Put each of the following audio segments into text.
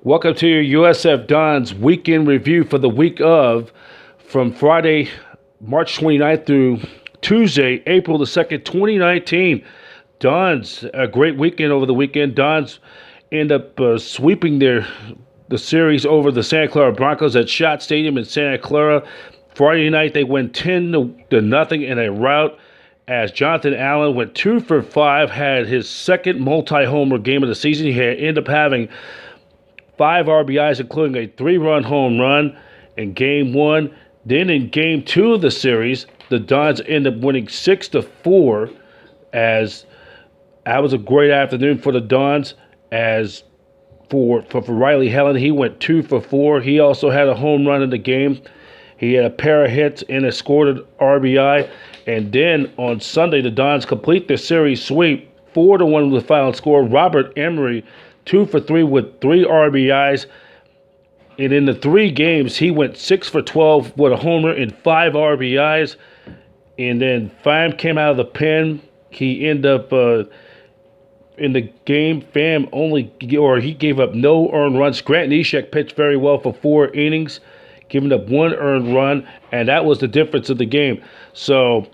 Welcome to your USF Dons weekend review for the week of from Friday, March 29th through Tuesday, April the 2nd, 2019. Dons, a great weekend over the weekend. Dons end up sweeping the series over the Santa Clara Broncos at Schott Stadium in Santa Clara. Friday night, they win 10-0 in a rout as Jonathan Allen went 2 for 5, had his second multi-homer game of the season. He ended up having 5 RBIs, including a 3-run home run in Game 1. Then in Game 2 of the series, the Dons end up winning 6-4, as that was a great afternoon for the Dons. As for Riley Helen, he went 2 for 4. He also had a home run in the game. He had a pair of hits and a scored an RBI. And then on Sunday, the Dons complete their series sweep, 4-1 with the final score. Robert Emery, 2 for 3 with 3 RBIs. And in the 3 games, he went 6 for 12 with a homer and 5 RBIs. And then Pham came out of the pen. He ended up in the game. He gave up no earned runs. Grant Neshek pitched very well for 4 innings, giving up 1 earned run, and that was the difference of the game. So,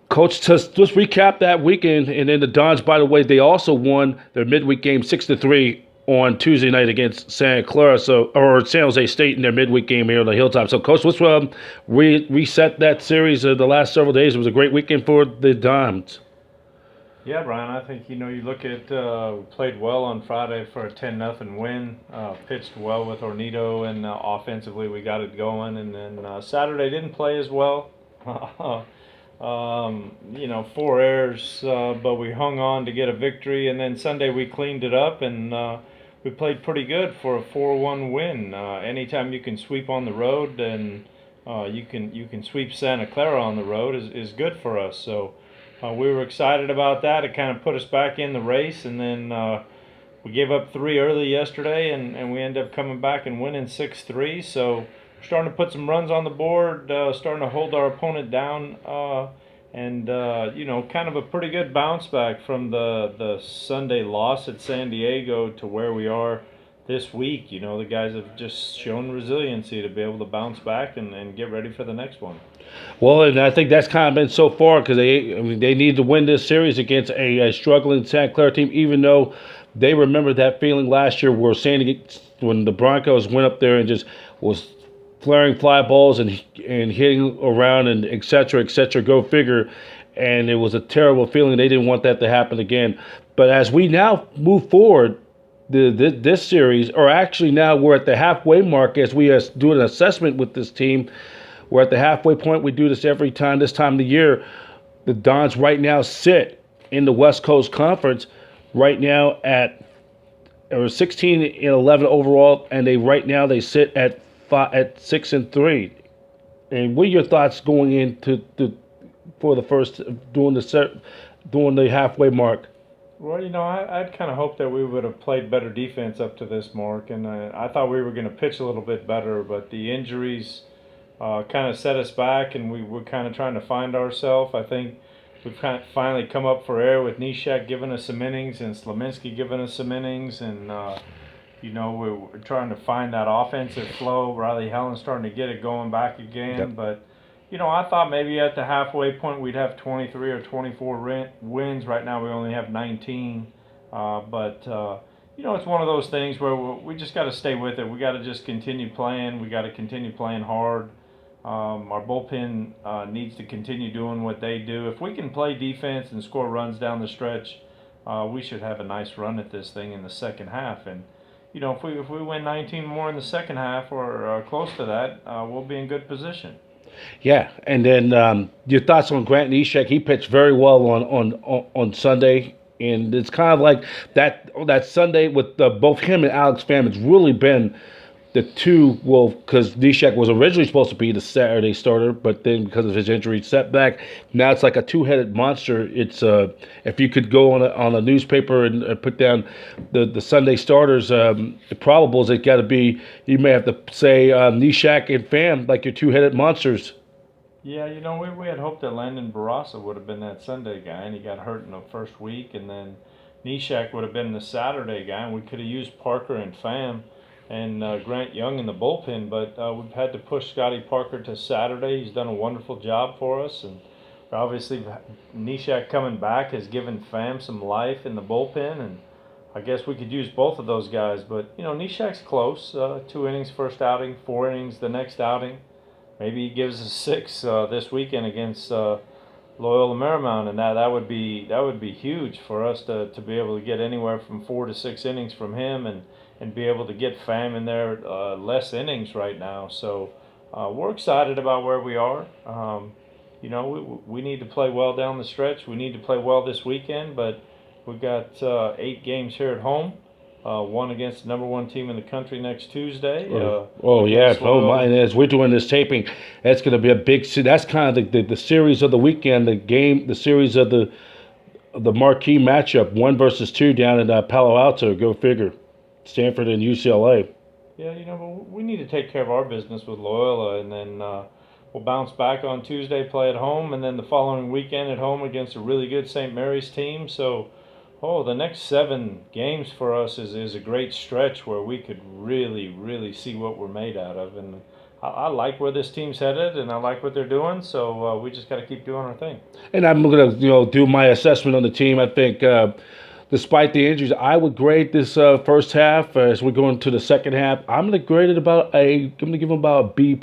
Coach, just recap that weekend, and then the Dons, by the way, they also won their midweek game 6-3 on Tuesday night against Santa Clara, or San Jose State in their midweek game here on the hilltop. So, Coach, let's reset that series of the last several days. It was a great weekend for the Dons. Yeah, Brian, I think, you look at, we played well on Friday for a 10-0 win, pitched well with Nino, and offensively we got it going. And then Saturday didn't play as well. 4 errors, but we hung on to get a victory. And then Sunday we cleaned it up, and we played pretty good for a 4-1 win. Anytime you can sweep on the road, and you can sweep Santa Clara on the road is good for us. So we were excited about that. It kind of put us back in the race, and then we gave up 3 early yesterday, and we ended up coming back and winning 6-3. So we're starting to put some runs on the board, starting to hold our opponent down, and kind of a pretty good bounce back from the Sunday loss at San Diego to where we are this week. The guys have just shown resiliency to be able to bounce back and get ready for the next one. Well, and I think that's kind of been so far, because they need to win this series against a struggling Santa Clara team, even though they remember that feeling last year where when the Broncos went up there and just was flaring fly balls and hitting around and et cetera, go figure. And it was a terrible feeling. They didn't want that to happen again. But as we now move forward, this series, or actually now we're at the halfway mark as we do an assessment with this team. We're at the halfway point. We do this every time, this time of the year. The Dons right now sit in the West Coast Conference right now at 16-11 overall, and they sit at 6-3. And what are your thoughts going into for the first during the halfway mark? Well, I'd kind of hoped that we would have played better defense up to this mark, and I thought we were going to pitch a little bit better, but the injuries kind of set us back, and we were kind of trying to find ourselves. I think we've kind of finally come up for air with Neshek giving us some innings and Slaminski giving us some innings, and we're trying to find that offensive flow. Riley Helen's starting to get it going back again. Yep. But I thought maybe at the halfway point we'd have 23 or 24 wins. Right now we only have 19. But it's one of those things where we just got to stay with it. We got to just continue playing. We got to continue playing hard. Our bullpen needs to continue doing what they do. If we can play defense and score runs down the stretch, we should have a nice run at this thing in the second half. And if we win 19 more in the second half or close to that, we'll be in good position. Yeah, and then your thoughts on Grant Neshek? He pitched very well on Sunday, and it's kind of like that Sunday with both him and Alex Pham. It's really been the two, because Neshek was originally supposed to be the Saturday starter, but then because of his injury setback, now it's like a two-headed monster. It's if you could go on a newspaper and put down the Sunday starters, the probables, it got to be, you may have to say Neshek and Pham like your two-headed monsters. Yeah, we had hoped that Landon Barraza would have been that Sunday guy, and he got hurt in the first week, and then Neshek would have been the Saturday guy, and we could have used Parker and Pham and Grant Young in the bullpen, but we've had to push Scotty Parker to Saturday. He's done a wonderful job for us, and obviously Nishak coming back has given Pham some life in the bullpen, and I guess we could use both of those guys. But Nishak's close. 2 innings first outing, 4 innings the next outing. Maybe he gives us 6 this weekend against Loyola Marymount, and that would be huge for us to be able to get anywhere from 4 to 6 innings from him, and be able to get Pham in there less innings right now. So we're excited about where we are. We need to play well down the stretch. We need to play well this weekend, but we've got 8 games here at home. One against the number 1 team in the country next Tuesday. Mine is. We're doing this taping. That's going to be a big. That's kind of the series of the weekend. The series of the marquee matchup. 1 versus 2 down in Palo Alto. Go figure. Stanford and UCLA. Yeah, but we need to take care of our business with Loyola, and then we'll bounce back on Tuesday, play at home, and then the following weekend at home against a really good St. Mary's team. So. The next 7 games for us is a great stretch where we could really, really see what we're made out of. And I like where this team's headed, and I like what they're doing. So we just got to keep doing our thing. And I'm going to do my assessment on the team. I think despite the injuries, I would grade this first half as we go into the second half. I'm going to grade it I'm going to give them about a B+.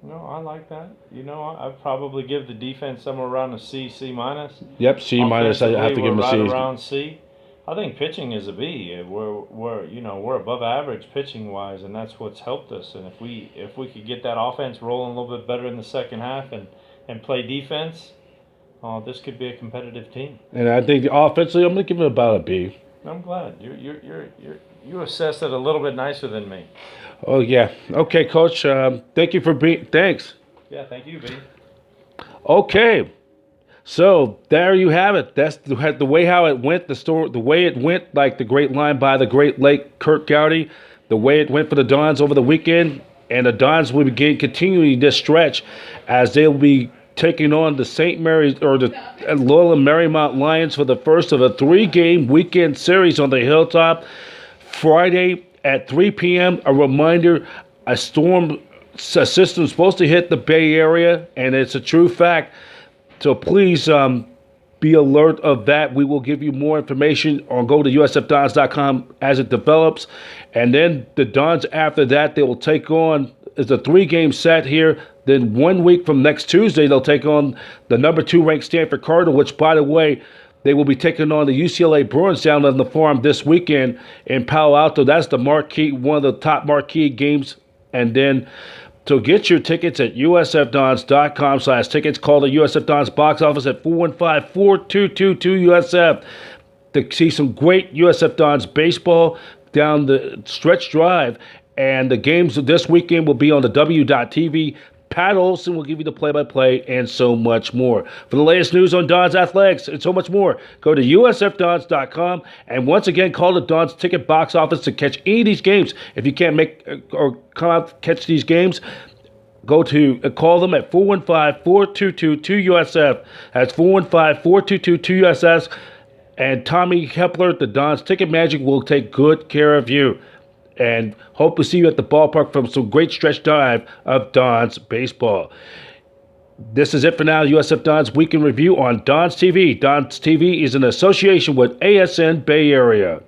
No, I like that. I'd probably give the defense somewhere around a C, C-. Yep, C-. I have to give them a C. Right around C. I think pitching is a B. We're above average pitching wise, and that's what's helped us. And if we could get that offense rolling a little bit better in the second half and play defense, this could be a competitive team. And I think offensively, I'm going to give it about a B. I'm glad you assess it a little bit nicer than me. Oh yeah. Okay, Coach. Thank you for being. Thanks. Yeah, thank you, B. Okay. So there you have it. That's the way how it went. The way it went, like the great line by the great late Kurt Gowdy. The way it went for the Dons over the weekend, and the Dons will begin continuing this stretch as they will be taking on the St. Mary's or the Loyola Marymount Lions for the first of a 3-game weekend series on the Hilltop. Friday at 3 p.m. A reminder: a storm system is supposed to hit the Bay Area, and it's a true fact. So please be alert of that. We will give you more information on go to usfdons.com as it develops. And then the Dons after that, they will take on, it's a 3-game set here. Then 1 week from next Tuesday, they'll take on the number 2 ranked Stanford Cardinal, which, by the way, they will be taking on the UCLA Bruins down on the farm this weekend in Palo Alto. That's the marquee, one of the top marquee games. And then to get your tickets at usfdons.com/tickets, call the USF Dons box office at 415-4222-USF to see some great USF Dons baseball down the stretch drive. And the games this weekend will be on the W.TV. Pat Olson will give you the play-by-play and so much more. For the latest news on Dons athletics and so much more, go to usfdons.com. And once again, call the Dons ticket box office to catch any of these games. If you can't make or come out catch these games, call them at 415-4222-USF. That's 415-4222-USF. And Tommy Kepler, the Dons Ticket Magic, will take good care of you. And hope to see you at the ballpark from some great stretch drive of Dons baseball. This is it for now. USF Dons Weekend Review on Dons TV. Dons TV is in association with ASN Bay Area.